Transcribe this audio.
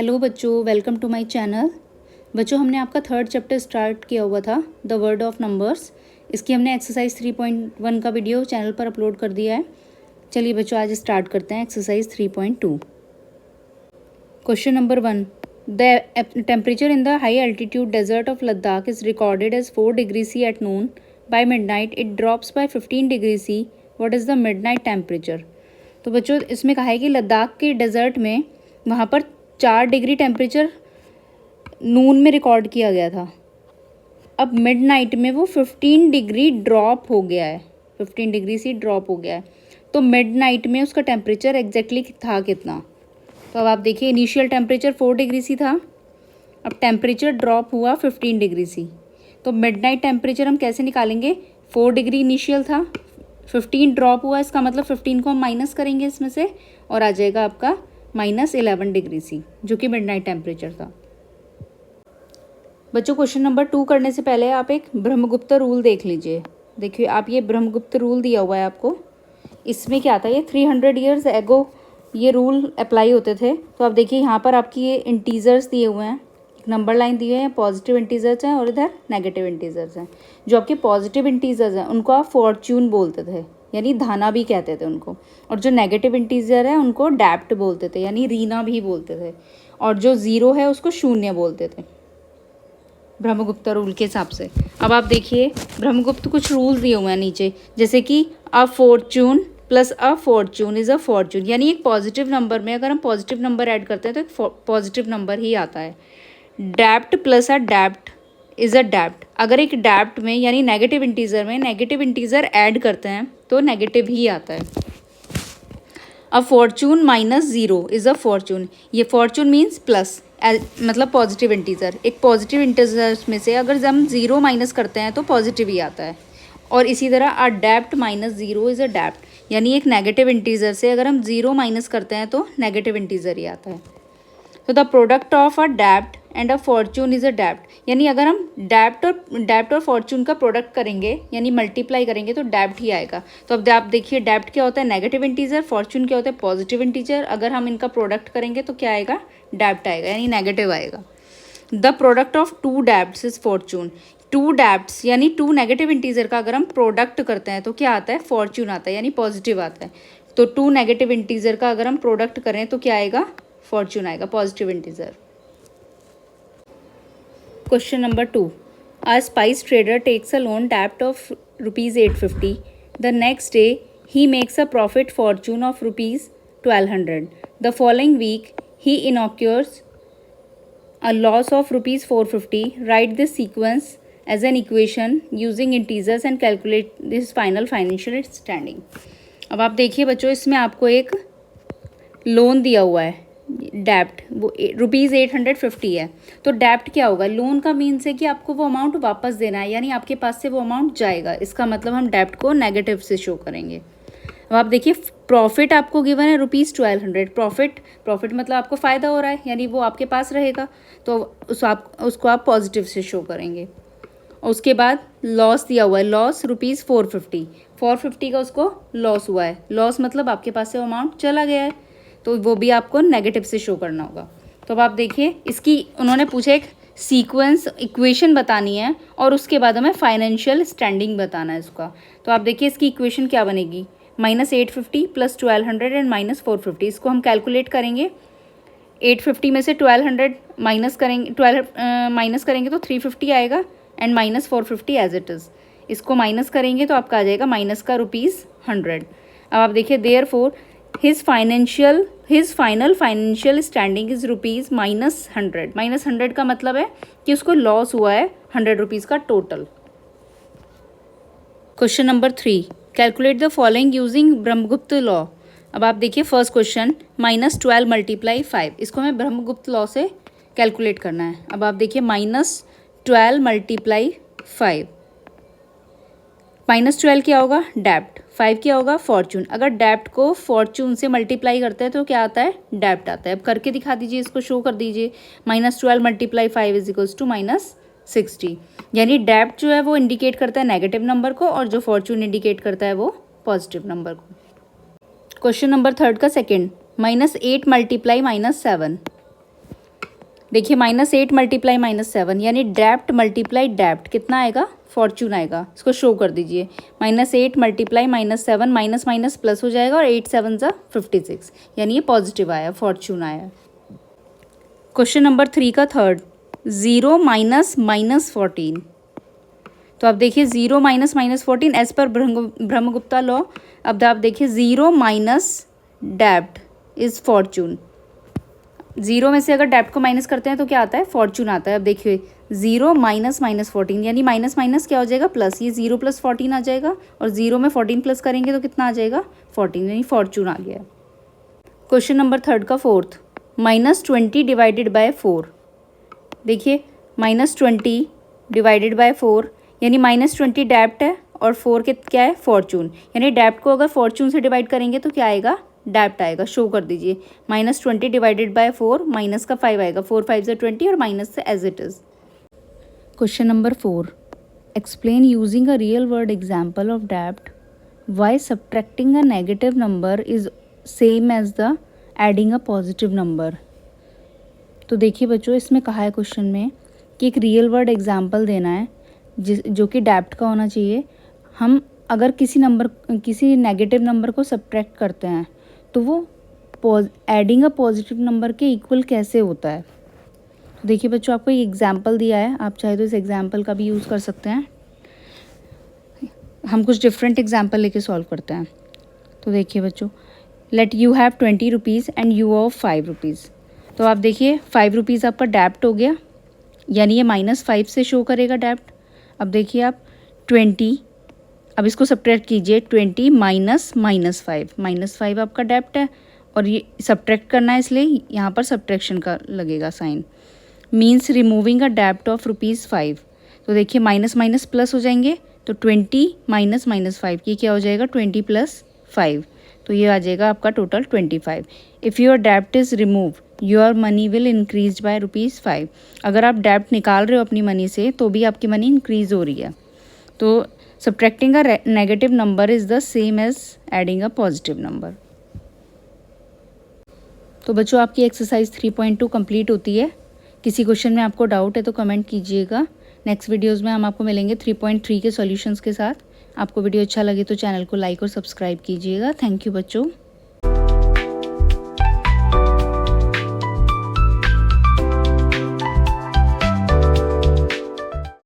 Hello बच्चों, welcome to my channel. बच्चों, हमने आपका थर्ड चैप्टर स्टार्ट किया हुआ था, द वर्ड ऑफ नंबर्स। इसकी हमने एक्सरसाइज 3.1 का वीडियो चैनल पर अपलोड कर दिया है। चलिए बच्चों, आज स्टार्ट करते हैं exercise 3.2। Question number 1, the temperature in the high altitude desert of Ladakh is recorded as 4 degree C at noon. By midnight it drops by 15 degree C. What is the midnight temperature? तो बच्चों, इसमें कहा है कि लद्दाख के desert में वहाँ पर 4 डिग्री टेम्परेचर नून में रिकॉर्ड किया गया था। अब मिडनाइट में वो 15 डिग्री ड्रॉप हो गया है, 15 डिग्री से ड्रॉप हो गया है। तो मिडनाइट में उसका टेम्परेचर एग्जैक्टली था कितना? तो अब आप देखिए, इनिशियल टेम्परेचर 4 डिग्री सी था, अब टेम्परेचर ड्रॉप हुआ 15 डिग्री सी। तो मिडनाइट टेम्परेचर हम कैसे निकालेंगे? 4 डिग्री इनिशियल था, 15 ड्रॉप हुआ, इसका मतलब 15 को हम माइनस करेंगे इसमें से और आ जाएगा आपका -11 डिग्री सी, जो कि मिडनाइट टेम्परेचर था। बच्चों, क्वेश्चन नंबर 2 करने से पहले आप एक ब्रह्मगुप्त रूल देख लीजिए। देखिए, आप ये ब्रह्मगुप्त रूल दिया हुआ है आपको। इसमें क्या आता है, ये 300 ईयर्स एगो ये रूल अप्लाई होते थे। तो आप देखिए, यहाँ पर आपकी ये इंटीजर्स दिए हुए हैं, एक नंबर लाइन दिए हैं, पॉजिटिव इंटीजर्स हैं और इधर नेगेटिव इंटीजर्स हैं। जो आपके पॉजिटिव इंटीजर्स हैं उनको आप फॉर्च्यून बोलते थे, यानी धाना भी कहते थे उनको। और जो नेगेटिव इंटीजर है उनको डैप्ट बोलते थे, यानी रीना भी बोलते थे। और जो ज़ीरो है उसको शून्य बोलते थे ब्रह्मगुप्त रूल के हिसाब से। अब आप देखिए, ब्रह्मगुप्त कुछ रूल दिए हुए हैं नीचे, जैसे कि अ Fortune plus a fortune is a Fortune, यानी एक पॉजिटिव नंबर में अगर हम पॉजिटिव नंबर ऐड करते हैं तो एक पॉजिटिव नंबर ही आता है। डैप्ट प्लस अ डैप्ट इज़ अ डैप्ट, अगर एक डैप्ट में यानी नेगेटिव इंटीजर में नेगेटिव इंटीजर ऐड करते हैं तो नेगेटिव ही आता है। अ फॉर्च्यून -0 इज़ अ फॉर्च्यून, ये फॉर्च्यून मीन्स प्लस, मतलब पॉजिटिव इंटीजर। एक पॉजिटिव इंटीजर में से अगर हम 0 माइनस करते हैं तो पॉजिटिव ही आता है। और इसी तरह अ डैप्ट -0 इज़ अ डैप्ट, यानी एक नेगेटिव इंटीजर से अगर हम 0 माइनस करते हैं तो नेगेटिव इंटीजर ही आता है। तो the product of adapt and a fortune is adapt, यानी अगर हम डैप्ट और फॉर्च्यून का प्रोडक्ट करेंगे यानी मल्टीप्लाई करेंगे तो डैप्ट ही आएगा। तो अब आप देखिए, डैप्ट क्या होता है? Negative integer. फॉर्च्यून क्या होता है? Positive integer. अगर हम इनका प्रोडक्ट करेंगे तो क्या आएगा? डैप्ट आएगा, यानी नेगेटिव आएगा। The product of 2 debts is fortune. 2 debts यानी 2 नेगेटिव इंटीजर का अगर हम प्रोडक्ट करते हैं तो क्या आता है? फॉर्च्यून आता है, यानी पॉजिटिव आता है। तो 2 नेगेटिव इंटीजर का अगर हम प्रोडक्ट करें तो क्या आएगा? फॉर्च्यून आएगा, positive integer. Question number 2, a spice trader takes a loan डैप्ट of ₹850। The next day he makes a profit fortune of ₹1200. The following week he incurs a loss of ₹450. Write this sequence as an equation using integers and calculate this final financial standing. अब आप देखिए बच्चों, इसमें आपको एक loan दिया हुआ है डैप्ट, वो ₹850 है। तो डैप्ट क्या होगा? लोन का मीन्स है कि आपको वो अमाउंट वापस देना है, यानी आपके पास से वो अमाउंट जाएगा। इसका मतलब हम डैप्ट को नेगेटिव से शो करेंगे। अब आप देखिए, प्रॉफिट आपको गिवन है ₹1200। प्रॉफिट मतलब आपको फ़ायदा हो रहा है, यानी वो आपके पास रहेगा, तो उसको आप पॉजिटिव से शो करेंगे। और उसके बाद लॉस दिया हुआ है, लॉस ₹450 का उसको लॉस हुआ है। लॉस मतलब आपके पास से अमाउंट चला गया है, तो वो भी आपको नेगेटिव से शो करना होगा। तो अब आप देखिए, इसकी उन्होंने पूछा एक सीक्वेंस इक्वेशन बतानी है और उसके बाद हमें फाइनेंशियल स्टैंडिंग बताना है इसका। तो आप देखिए, इसकी इक्वेशन क्या बनेगी? -850 + 1200 एंड -450। इसको हम कैलकुलेट करेंगे। 850 में से 1200 माइनस करेंगे तो 350 आएगा एंड -450 एज इट इज़। इसको माइनस करेंगे तो आपका आ जाएगा माइनस का ₹100। अब आप देखिए, therefore his final financial standing is ₹-100। -100 का मतलब है कि उसको लॉस हुआ है ₹100 का total. Question number 3, calculate the following using Brahmagupta law. अब आप देखिए, फर्स्ट क्वेश्चन -12 × 5, इसको हमें ब्रह्मगुप्त लॉ से कैलकुलेट करना है। अब आप देखिए, -12 × 5, -12 क्या होगा? डैप्ट। 5 क्या होगा? फॉर्च्यून। अगर डैप्ट को फॉर्च्यून से मल्टीप्लाई करते हैं तो क्या आता है? डैप्ट आता है। अब करके दिखा दीजिए, इसको शो कर दीजिए। -12 × 5 = -60, यानी डैप्ट जो है वो इंडिकेट करता है नेगेटिव नंबर को और जो फॉर्च्यून इंडिकेट करता है वो पॉजिटिव नंबर को। क्वेश्चन नंबर 3 का सेकेंड, -8 × -7। देखिए -8 मल्टीप्लाई -7 यानी डेप्ट मल्टीप्लाई डेप्ट कितना आएगा, फॉर्चून आएगा। इसको शो कर दीजिए। -8 मल्टीप्लाई -7 माइनस माइनस प्लस हो जाएगा और 8 7 ज़ा 56 यानी ये पॉजिटिव आया, फॉर्चून आया। क्वेश्चन नंबर 3 का थर्ड, 0 माइनस -14। तो आप देखिए 0 minus -14 as per Brahmagupta law. अब आप देखिए 0 माइनस डेप्ट इज फॉर्चून। 0 में से अगर डेप्ट को माइनस करते हैं तो क्या आता है, फॉर्चून आता है। अब देखिए 0 माइनस -14 यानी माइनस माइनस क्या हो जाएगा, प्लस। ये 0 + 14 आ जाएगा और 0 में 14 प्लस करेंगे तो कितना आ जाएगा, 14 यानी फॉर्चून आ गया। क्वेश्चन नंबर थर्ड का फोर्थ, -20 डिवाइडेड बाय 4। देखिए -20 डिवाइडेड बाय 4 यानी -20 डेप्ट है और 4 के क्या है, फॉर्चून। यानी डेप्ट को अगर फॉर्चून से डिवाइड करेंगे तो क्या आएगा, डेप्ट आएगा। शो कर दीजिए। -20 डिवाइडेड बाय 4, माइनस का 5 आएगा, 4 5 ज़ा 20 और माइनस से as it is. Question number 4, explain using a real word example of डेप्ट why subtracting a negative number is same as the adding a positive number. तो देखिए बच्चों, इसमें कहा है क्वेश्चन में कि एक रियल वर्ड एग्जाम्पल देना है जो कि डेप्ट का होना चाहिए। हम अगर किसी नेगेटिव नंबर को सब्ट्रैक्ट करते हैं तो वो एडिंग अ पॉजिटिव नंबर के इक्वल कैसे होता है। तो देखिए बच्चों, आपको एक एग्जाम्पल दिया है, आप चाहे तो इस एग्जाम्पल का भी यूज़ कर सकते हैं। हम कुछ डिफरेंट एग्जाम्पल लेके सॉल्व करते हैं। तो देखिए बच्चों, let you have 20 rupees and you of 5 rupees. तो आप देखिए 5 रुपीज़ आपका डेप्ट हो गया, यानी ये -5 से शो करेगा डेप्ट। अब देखिए आप 20, अब इसको सब्ट्रैक्ट कीजिए, 20 माइनस -5, -5 आपका डेप्ट है और ये सब्ट्रैक्ट करना है इसलिए यहाँ पर सब्ट्रैक्शन का लगेगा साइन। मीन्स रिमूविंग अ डेप्ट ऑफ ₹5। तो देखिए माइनस माइनस प्लस हो जाएंगे, तो 20 माइनस -5 ये क्या हो जाएगा, 20 + 5, तो ये आ जाएगा आपका टोटल 25। इफ़ योर डेप्ट is remove your money will increase by ₹5। अगर आप डेप्ट निकाल रहे हो अपनी मनी से तो भी आपकी मनी इंक्रीज हो रही है। तो subtracting a negative number is the same as adding a positive number. तो बच्चों, आपकी एक्सरसाइज 3.2 कंप्लीट होती है। किसी क्वेश्चन में आपको डाउट है तो कमेंट कीजिएगा। नेक्स्ट वीडियोज़ में हम आपको मिलेंगे 3.3 के सॉल्यूशंस के साथ। आपको वीडियो अच्छा लगे तो चैनल को लाइक और सब्सक्राइब कीजिएगा। थैंक यू बच्चों।